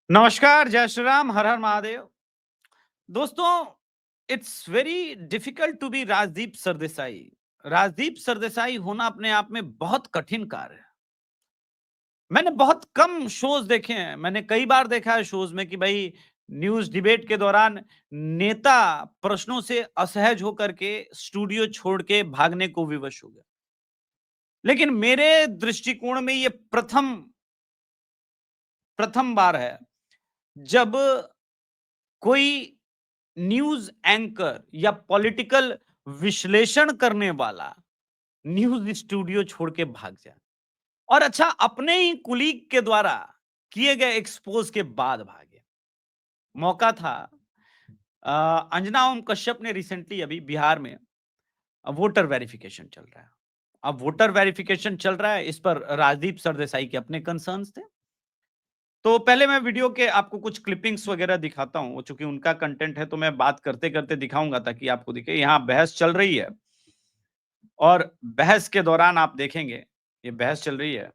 नमस्कार, जय श्री राम, हर हर महादेव। दोस्तों, it's very difficult to be Rajdeep Sardesai. Rajdeep Sardesai होना अपने आप में बहुत कठिन कार्य है। मैंने बहुत कम शोज देखे हैं। मैंने कई बार देखा है शोज में कि भाई न्यूज डिबेट के दौरान नेता प्रश्नों से असहज होकर के स्टूडियो छोड़ के भागने को विवश हो गया। लेकिन मेरे दृष्टिकोण में ये प्रथम प्रथम बार है जब कोई न्यूज एंकर या पॉलिटिकल विश्लेषण करने वाला न्यूज स्टूडियो छोड़ के भाग जाए और अच्छा अपने ही कुलीग के द्वारा किए गए एक्सपोज के बाद भागे। मौका था अंजना ओम कश्यप ने रिसेंटली अभी बिहार में वोटर वेरिफिकेशन चल रहा है। अब वोटर वेरिफिकेशन चल रहा है, इस पर राजदीप सरदेसाई के अपने कंसर्न्स थे। तो पहले मैं वीडियो के आपको कुछ क्लिपिंग्स वगैरह दिखाता हूं, चूंकि उनका कंटेंट है तो मैं बात करते करते दिखाऊंगा ताकि आपको दिखे। यहाँ बहस चल रही है और बहस के दौरान आप देखेंगे, ये बहस चल रही है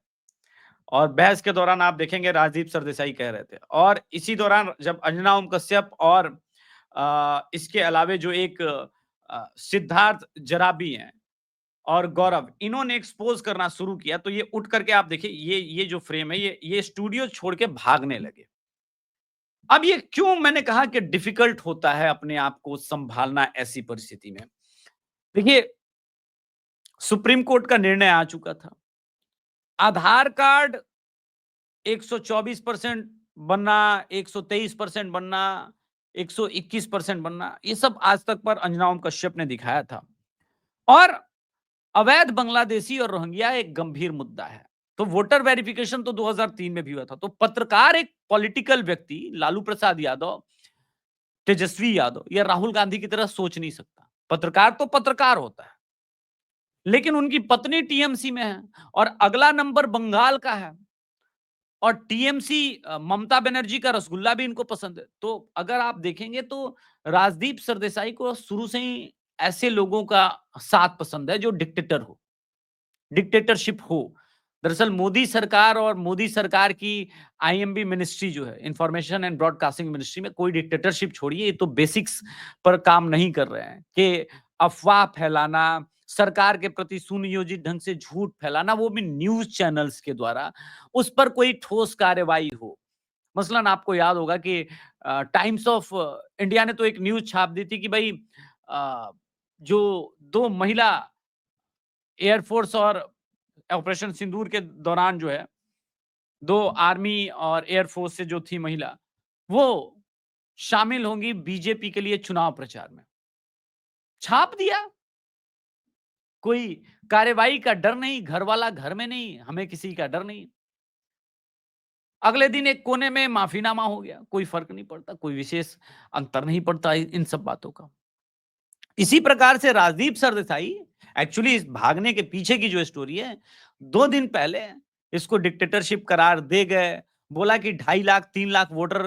और बहस के दौरान आप देखेंगे राजदीप सरदेसाई कह रहे थे और इसी दौरान जब अंजना ओम कश्यप और इसके अलावे जो एक सिद्धार्थ जराबी हैं और गौरव, इन्होंने एक्सपोज करना शुरू किया तो ये उठ करके आप देखिए, ये जो फ्रेम है ये स्टूडियो छोड़ के भागने लगे। अब ये क्यों मैंने कहा कि डिफिकल्ट होता है अपने आप को संभालना ऐसी परिस्थिति में। देखिए, सुप्रीम कोर्ट का निर्णय आ चुका था। आधार कार्ड 124% बनना, 123% बनना, 121% बनना, ये सब आज तक पर अंजना ओम कश्यप ने दिखाया था। और अवैध बांग्लादेशी और रोहिंग्या एक गंभीर मुद्दा है। तो वोटर वेरिफिकेशन तो 2003 में भी हुआ था। तो पत्रकार एक पॉलिटिकल व्यक्ति लालू प्रसाद यादव, तेजस्वी यादव या राहुल गांधी की तरह सोच नहीं सकता। पत्रकार तो पत्रकार होता है, लेकिन उनकी पत्नी टीएमसी में है और अगला नंबर बंगाल का है और टीएमसी ममता बनर्जी का रसगुल्ला भी इनको पसंद है। तो अगर आप देखेंगे तो राजदीप सरदेसाई को शुरू से ही ऐसे लोगों का साथ पसंद है जो डिक्टेटरशिप हो। दरअसल मोदी सरकार और मोदी सरकार की आईएमबी मिनिस्ट्री जो है, इंफॉर्मेशन एंड ब्रॉडकास्टिंग मिनिस्ट्री में कोई डिक्टेटरशिप छोड़िए, ये तो बेसिक्स पर काम नहीं कर रहे हैं कि अफवाह फैलाना, सरकार के प्रति सुनियोजित ढंग से झूठ फैलाना, वो भी न्यूज चैनल्स के द्वारा, उस पर कोई ठोस कार्रवाई हो। मसलन आपको याद होगा कि टाइम्स ऑफ इंडिया ने तो एक न्यूज छाप दी थी कि भाई जो दो महिला एयरफोर्स और ऑपरेशन सिंदूर के दौरान जो है, 2 आर्मी और एयरफोर्स से जो थी महिला, वो शामिल होंगी बीजेपी के लिए चुनाव प्रचार में। छाप दिया, कोई कार्रवाई का डर नहीं, घर वाला घर में नहीं, हमें किसी का डर नहीं। अगले दिन एक कोने में माफीनामा हो गया, कोई फर्क नहीं पड़ता, कोई विशेष अंतर नहीं पड़ता इन सब बातों का। इसी प्रकार से राजदीप सरदेसाई एक्चुअली इस भागने के पीछे की जो स्टोरी है, 2 दिन पहले इसको डिक्टेटरशिप करार दे गए, बोला कि 2.5 लाख 3 लाख वोटर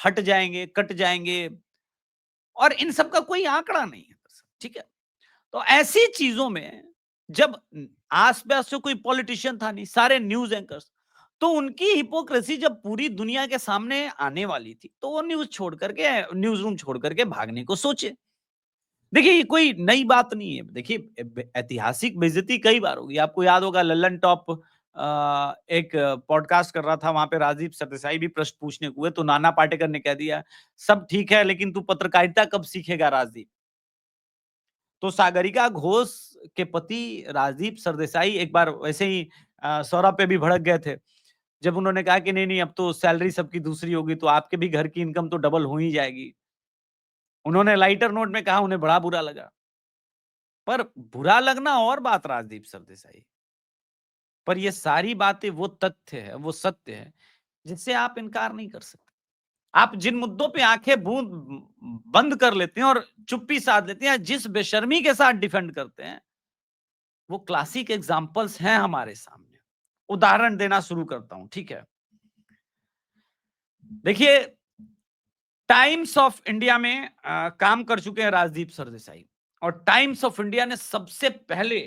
हट जाएंगे, कट जाएंगे और इन सब का कोई आंकड़ा नहीं है। ठीक है? तो ऐसी चीजों में जब आस-पास से कोई पॉलिटिशियन था नहीं, सारे न्यूज़ एंकर्स, तो उनकी हिपोक्रेसी जब पूरी दुनिया के सामने आने वाली थी, तो वो न्यूज़ रूम छोड़ कर के भागने को सोचे। देखिए, ये कोई नई बात नहीं है। देखिए, ऐतिहासिक बेइज्जती कई बार होगी। आपको याद होगा लल्लन टॉप एक पॉडकास्ट कर रहा था, वहाँ पे राजीव सरदेसाई भी प्रश्न पूछने को हुए, तो नाना पाटेकर ने कह दिया, "सब ठीक है, लेकिन तू पत्रकारिता कब सीखेगा राजदीप?" तो सागरिका घोष के पति राजदीप सरदेसाई एक बार वैसे ही सौरभ पे भी भड़क गए थे। जब उन्होंने कहा कि नहीं-नहीं, अब तो सैलरी सबकी दूसरी होगी, तो आपके भी घर की इनकम तो डबल हो ही जाएगी। उन्होंने लाइटर नोट में कहा, उन्हें बड़ा बुरा लगा। पर बुरा लगना और बात राजदीप सरदेसाई, पर ये सारी बातें वो तथ्य है, वो सत्य है, जिससे आप इनकार नहीं कर सकते। आप जिन मुद्दों पे आंखें बूंद बंद कर लेते हैं और चुप्पी साध लेते हैं, जिस बेशर्मी के साथ डिफेंड करते हैं, वो क्लासिक एग्जांपल्स हैं हमारे सामने। उदाहरण देना शुरू करता हूं, ठीक है? देखिए, टाइम्स ऑफ इंडिया में काम कर चुके हैं राजदीप सरदेसाई और टाइम्स ऑफ इंडिया ने सबसे पहले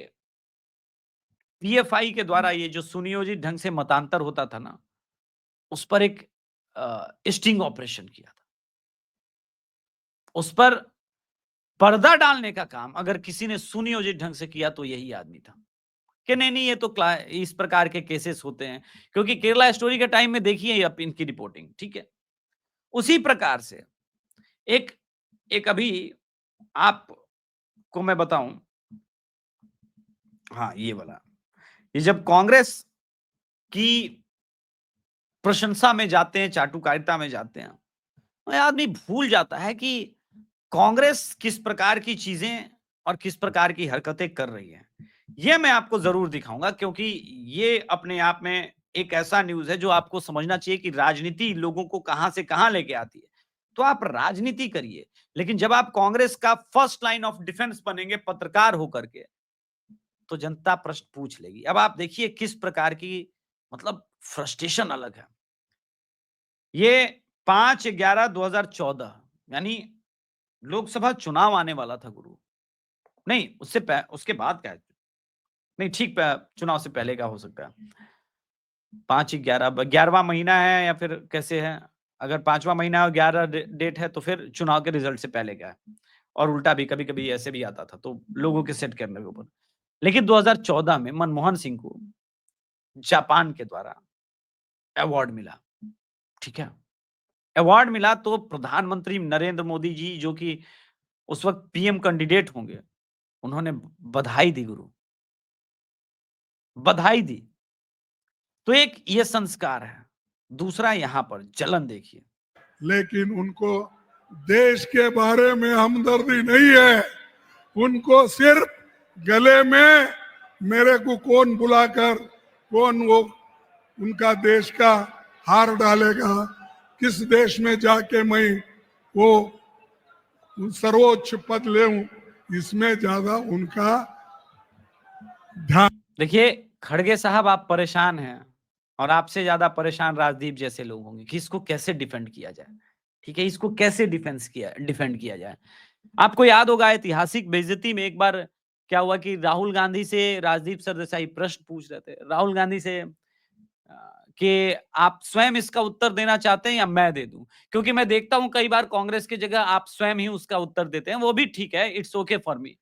पीएफआई के द्वारा ये जो सुनियोजित ढंग से मतांतर होता था ना, उस पर एक स्टिंग ऑपरेशन किया था। उस पर पर्दा डालने का काम अगर किसी ने सुनियोजित ढंग से किया तो यही आदमी था कि नहीं ये तो इस प्रकार के केसेस होते हैं, क्योंकि केरला स्टोरी के टाइम में देखिए आप इनकी रिपोर्टिंग, ठीक है। उसी प्रकार से एक एक अभी आपको मैं बताऊं, हाँ ये वाला, ये जब कांग्रेस की प्रशंसा में जाते हैं, चाटुकारिता में जाते हैं, तो ये आदमी भूल जाता है कि कांग्रेस किस प्रकार की चीजें और किस प्रकार की हरकतें कर रही है। ये मैं आपको जरूर दिखाऊंगा, क्योंकि ये अपने आप में एक ऐसा न्यूज है जो आपको समझना चाहिए कि राजनीति लोगों को कहां से कहां लेके आती है। तो आप राजनीति करिए, लेकिन जब आप कांग्रेस का फर्स्ट लाइन ऑफ डिफेंस बनेंगे पत्रकार होकर के, तो जनता प्रश्न पूछ लेगी। अब आप देखिए किस प्रकार की मतलब फ्रस्ट्रेशन अलग है। ये 5/11/2014 यानी लोकसभा चुनाव आने वाला था गुरु, नहीं उसके बाद का है, नहीं ठीक चुनाव से पहले का हो सकता है। 5/11 11वां महीना है या फिर कैसे है, अगर 5वां महीना और 11 डेट है तो फिर चुनाव के रिजल्ट से पहले का है, और उल्टा भी कभी कभी ऐसे भी आता था, तो लोगों के सेट करने के ऊपर। लेकिन 2014 में मनमोहन सिंह को जापान के द्वारा अवार्ड मिला, ठीक है। अवार्ड मिला तो प्रधानमंत्री नरेंद्र मोदी जी, जो कि उस वक्त पीएम कैंडिडेट होंगे, उन्होंने बधाई दी गुरु, बधाई दी। तो एक ये संस्कार है। दूसरा यहां पर जलन देखिए, लेकिन उनको देश के बारे में हमदर्दी नहीं है। उनको सिर्फ गले में मेरे को कौन बुलाकर कौन वो उनका देश का हार डालेगा, किस देश में जाके मैं वो सर्वोच्च पद ले, इसमें ज्यादा उनका ध्यान। देखिए खड़गे साहब आप परेशान हैं, और आपसे ज्यादा परेशान राजदीप जैसे लोग होंगे कि इसको कैसे डिफेंड किया जाए, ठीक है, इसको कैसे डिफेंड किया जाए। आपको याद होगा ऐतिहासिक बेइज्जती में एक बार क्या हुआ कि राहुल गांधी से राजदीप सरदेसाई प्रश्न पूछ रहे थे, राहुल गांधी से कि आप स्वयं इसका उत्तर देना चाहते हैं या मैं दे दूं, क्योंकि मैं देखता हूं कई बार कांग्रेस की जगह आप स्वयं ही उसका उत्तर देते हैं, वो भी ठीक है, it's okay for me.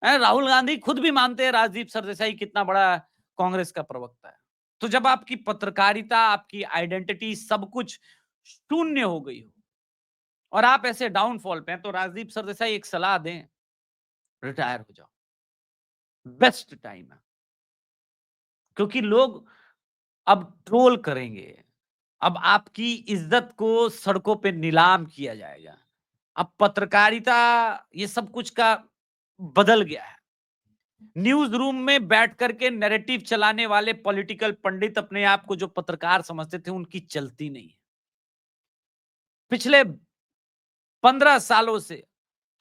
Rahul Gandhi खुद भी मानते हैं राजदीप सरदेसाई कितना बड़ा कांग्रेस का प्रवक्ता है। तो जब आपकी पत्रकारिता, आपकी आइडेंटिटी, सब कुछ शून्य हो गई हो और आप ऐसे डाउनफॉल पे हैं, तो राजदीप सरदेसाई एक सलाह दें, रिटायर हो जाओ, बेस्ट टाइम है। क्योंकि लोग अब ट्रोल करेंगे, अब आपकी इज्जत को सड़कों पे नीलाम किया जाएगा। अब पत्रकारिता ये सब कुछ का बदल गया है। न्यूज रूम में बैठ करके नैरेटिव चलाने वाले पॉलिटिकल पंडित अपने आप को जो पत्रकार समझते थे, उनकी चलती नहीं है। पिछले 15 सालों से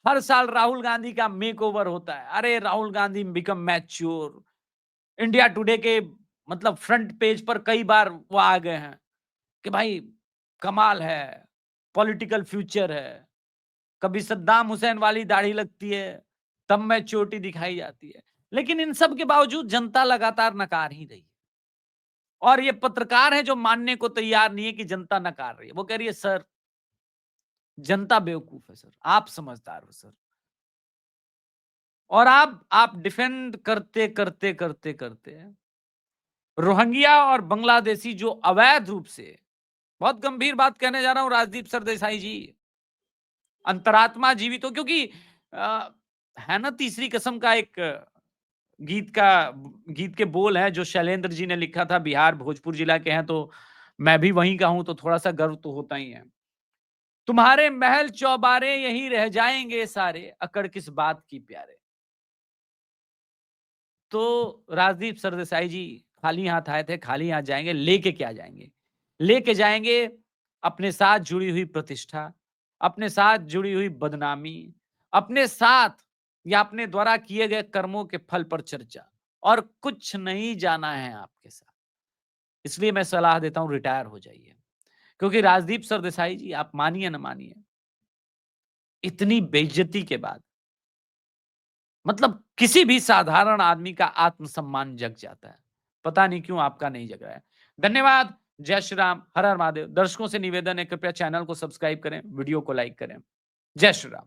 हर साल राहुल गांधी का मेकओवर होता है। अरे Rahul Gandhi become mature, India today के मतलब फ्रंट पेज पर कई बार वो आ गए हैं कि भाई कमाल है, पॉलिटिकल फ्यूचर है। कभी सद्दाम हुसैन वाली दाढ़ी लगती है, तब मैच्योरिटी दिखाई जाती है। लेकिन इन सब के बावजूद जनता लगातार नकार ही रही है, और ये पत्रकार है जो मानने को तैयार नहीं है कि जनता नकार रही है। वो कह रही है सर जनता बेवकूफ है, सर आप समझदार हो सर। और आप डिफेंड करते करते करते करते रोहिंग्या और बांग्लादेशी जो अवैध रूप से, बहुत गंभीर बात कहने जा रहा हूं राजदीप सरदेसाई जी, अंतरात्मा जीवित हो, क्योंकि है ना तीसरी कसम का एक गीत के बोल हैं जो शैलेंद्र जी ने लिखा था, बिहार भोजपुर जिला के हैं तो मैं भी वहीं का हूं, तो थोड़ा सा गर्व तो होता ही है। तुम्हारे महल चौबारे यहीं रह जाएंगे सारे, अकड़ किस बात की प्यारे। तो राजदीप सरदेसाई जी खाली हाथ आए थे, खाली हाथ जाएंगे, लेके क्या जाएंगे? लेके जाएंगे अपने साथ जुड़ी हुई प्रतिष्ठा, अपने साथ जुड़ी हुई बदनामी, अपने साथ या अपने द्वारा किए गए कर्मों के फल पर चर्चा, और कुछ नहीं जाना है आपके साथ। इसलिए मैं सलाह देता हूं रिटायर हो जाइए, क्योंकि राजदीप सरदेसाई जी आप मानिए ना मानिए, इतनी बेइज्जती के बाद मतलब किसी भी साधारण आदमी का आत्मसम्मान जग जाता है। पता नहीं क्यों आपका नहीं जग रहा है। धन्यवाद। जय श्री राम, हर हर महादेव। दर्शकों से निवेदन है, कृपया चैनल को सब्सक्राइब करें, वीडियो को लाइक करें। जय श्री राम।